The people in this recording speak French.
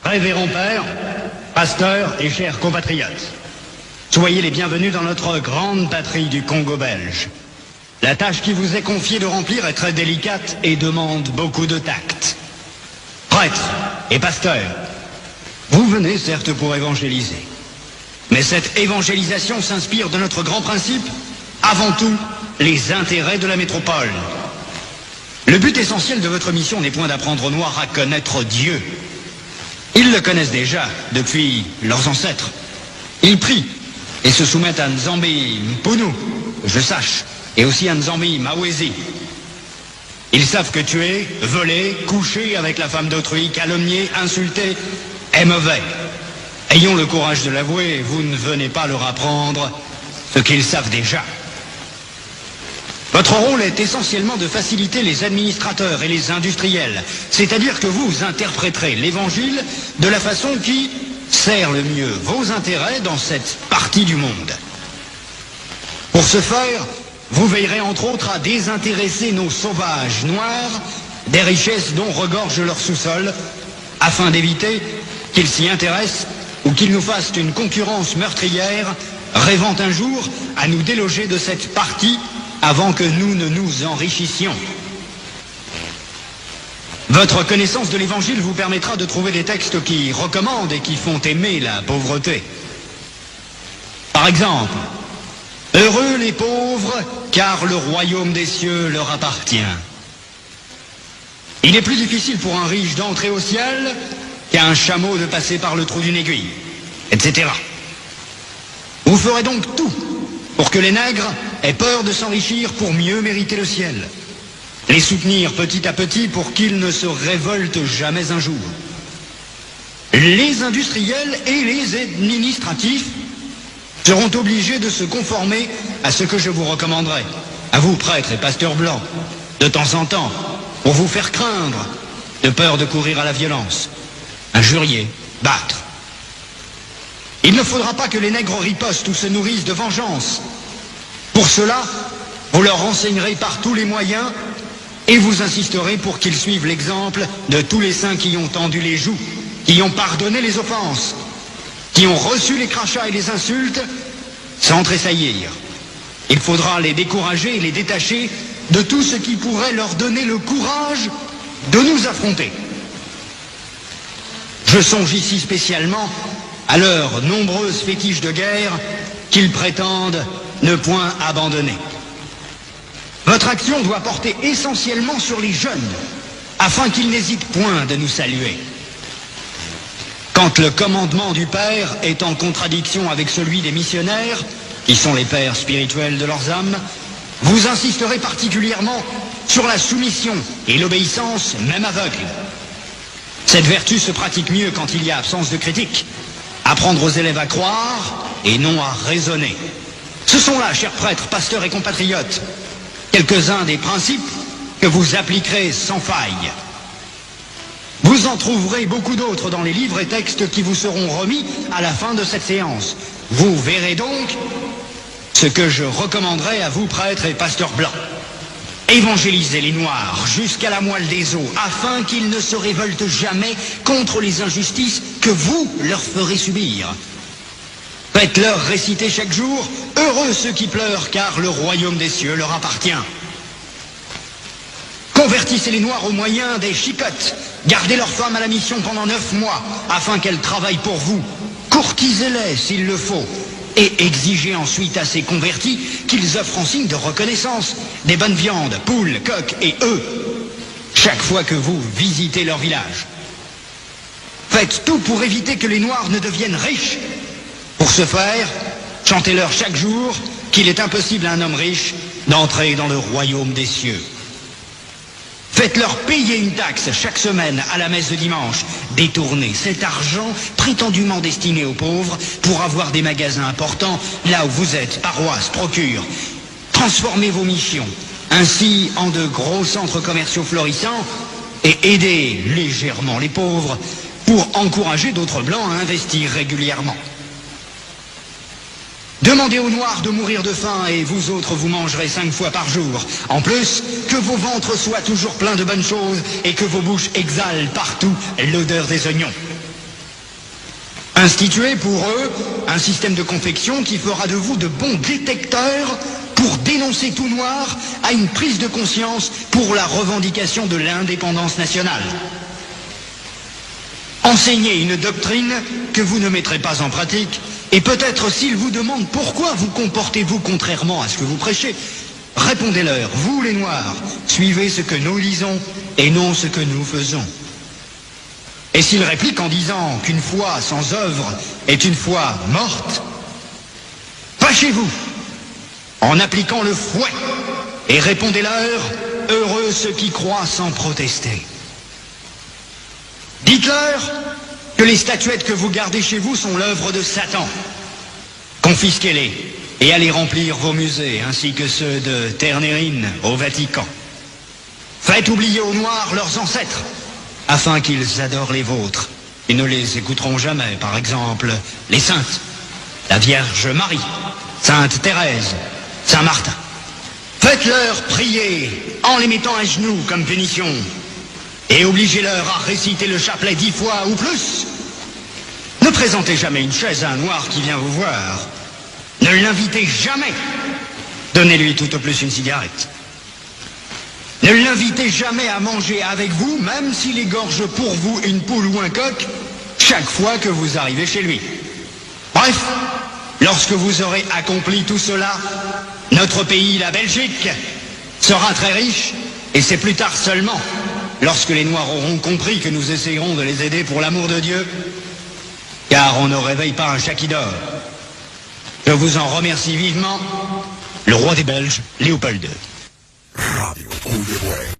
Révérend Père, pasteurs et chers compatriotes, soyez les bienvenus dans notre grande patrie du Congo belge. La tâche qui vous est confiée de remplir est très délicate et demande beaucoup de tact. Prêtres et pasteurs, vous venez certes pour évangéliser. Mais cette évangélisation s'inspire de notre grand principe, avant tout, les intérêts de la métropole. Le but essentiel de votre mission n'est point d'apprendre aux Noirs à connaître Dieu. Ils le connaissent déjà depuis leurs ancêtres. Ils prient et se soumettent à Nzambi Mpunu, je sache, et aussi à Nzambi Mawezi. Ils savent que tuer, voler, coucher avec la femme d'autrui, calomnier, insulter, est mauvais. Ayons le courage de l'avouer, vous ne venez pas leur apprendre ce qu'ils savent déjà. Votre rôle est essentiellement de faciliter les administrateurs et les industriels, c'est-à-dire que vous interpréterez l'évangile de la façon qui sert le mieux vos intérêts dans cette partie du monde. Pour ce faire, vous veillerez entre autres à désintéresser nos sauvages noirs des richesses dont regorge leur sous-sol, afin d'éviter qu'ils s'y intéressent ou qu'ils nous fassent une concurrence meurtrière, rêvant un jour à nous déloger de cette partie avant que nous ne nous enrichissions. Votre connaissance de l'Évangile vous permettra de trouver des textes qui recommandent et qui font aimer la pauvreté. Par exemple, « Heureux les pauvres, car le royaume des cieux leur appartient. » Il est plus difficile pour un riche d'entrer au ciel qu'à un chameau de passer par le trou d'une aiguille, etc. Vous ferez donc tout pour que les nègres aient peur de s'enrichir pour mieux mériter le ciel. Les soutenir petit à petit pour qu'ils ne se révoltent jamais un jour. Les industriels et les administratifs seront obligés de se conformer à ce que je vous recommanderai, à vous prêtres et pasteurs blancs, de temps en temps, pour vous faire craindre, de peur de courir à la violence, injurier, battre. Il ne faudra pas que les nègres ripostent ou se nourrissent de vengeance. Pour cela, vous leur enseignerez par tous les moyens et vous insisterez pour qu'ils suivent l'exemple de tous les saints qui ont tendu les joues, qui ont pardonné les offenses, qui ont reçu les crachats et les insultes sans tressaillir. Il faudra les décourager et les détacher de tout ce qui pourrait leur donner le courage de nous affronter. Je songe ici spécialement à leurs nombreuses fétiches de guerre qu'ils prétendent ne point abandonner. Votre action doit porter essentiellement sur les jeunes, afin qu'ils n'hésitent point de nous saluer. Quand le commandement du Père est en contradiction avec celui des missionnaires, qui sont les pères spirituels de leurs âmes, vous insisterez particulièrement sur la soumission et l'obéissance, même aveugle. Cette vertu se pratique mieux quand il y a absence de critique. Apprendre aux élèves à croire et non à raisonner. Ce sont là, chers prêtres, pasteurs et compatriotes, quelques-uns des principes que vous appliquerez sans faille. Vous en trouverez beaucoup d'autres dans les livres et textes qui vous seront remis à la fin de cette séance. Vous verrez donc ce que je recommanderai à vous, prêtres et pasteurs blancs. Évangélisez les Noirs jusqu'à la moelle des os, afin qu'ils ne se révoltent jamais contre les injustices que vous leur ferez subir. Faites-leur réciter chaque jour « Heureux ceux qui pleurent, car le royaume des cieux leur appartient ». Convertissez les Noirs au moyen des chicottes. Gardez leurs femmes à la mission pendant 9 mois, afin qu'elles travaillent pour vous. Courtisez-les s'il le faut. Et exigez ensuite à ces convertis qu'ils offrent en signe de reconnaissance des bonnes viandes, poules, coqs et œufs, chaque fois que vous visitez leur village. Faites tout pour éviter que les Noirs ne deviennent riches. Pour ce faire, chantez-leur chaque jour qu'il est impossible à un homme riche d'entrer dans le royaume des cieux. Faites-leur payer une taxe chaque semaine à la messe de dimanche. Détournez cet argent prétendument destiné aux pauvres pour avoir des magasins importants là où vous êtes, paroisses, procures. Transformez vos missions ainsi en de gros centres commerciaux florissants et aidez légèrement les pauvres pour encourager d'autres blancs à investir régulièrement. Demandez aux Noirs de mourir de faim et vous autres vous mangerez 5 fois par jour. En plus, que vos ventres soient toujours pleins de bonnes choses et que vos bouches exhalent partout l'odeur des oignons. Instituez pour eux un système de confection qui fera de vous de bons détecteurs pour dénoncer tout noir à une prise de conscience pour la revendication de l'indépendance nationale. Enseignez une doctrine que vous ne mettrez pas en pratique, et peut-être s'ils vous demandent pourquoi vous comportez-vous contrairement à ce que vous prêchez, répondez-leur, vous les Noirs, suivez ce que nous lisons et non ce que nous faisons. Et s'ils répliquent en disant qu'une foi sans œuvre est une foi morte, fâchez-vous en appliquant le fouet et répondez-leur, heureux ceux qui croient sans protester. Dites-leur que les statuettes que vous gardez chez vous sont l'œuvre de Satan. Confisquez-les et allez remplir vos musées, ainsi que ceux de Ternérine au Vatican. Faites oublier aux Noirs leurs ancêtres, afin qu'ils adorent les vôtres. Ils ne les écouteront jamais, par exemple, les saintes, la Vierge Marie, Sainte Thérèse, Saint Martin. Faites-leur prier en les mettant à genoux comme punition. Et obligez-leur à réciter le chapelet 10 fois ou plus. Ne présentez jamais une chaise à un noir qui vient vous voir. Ne l'invitez jamais. Donnez-lui tout au plus une cigarette. Ne l'invitez jamais à manger avec vous, même s'il égorge pour vous une poule ou un coq, chaque fois que vous arrivez chez lui. Bref, lorsque vous aurez accompli tout cela, notre pays, la Belgique, sera très riche, et c'est plus tard seulement, lorsque les Noirs auront compris que nous essayerons de les aider pour l'amour de Dieu, car on ne réveille pas un chat qui dort. Je vous en remercie vivement, le roi des Belges, Léopold II. Radio Cool de Bois.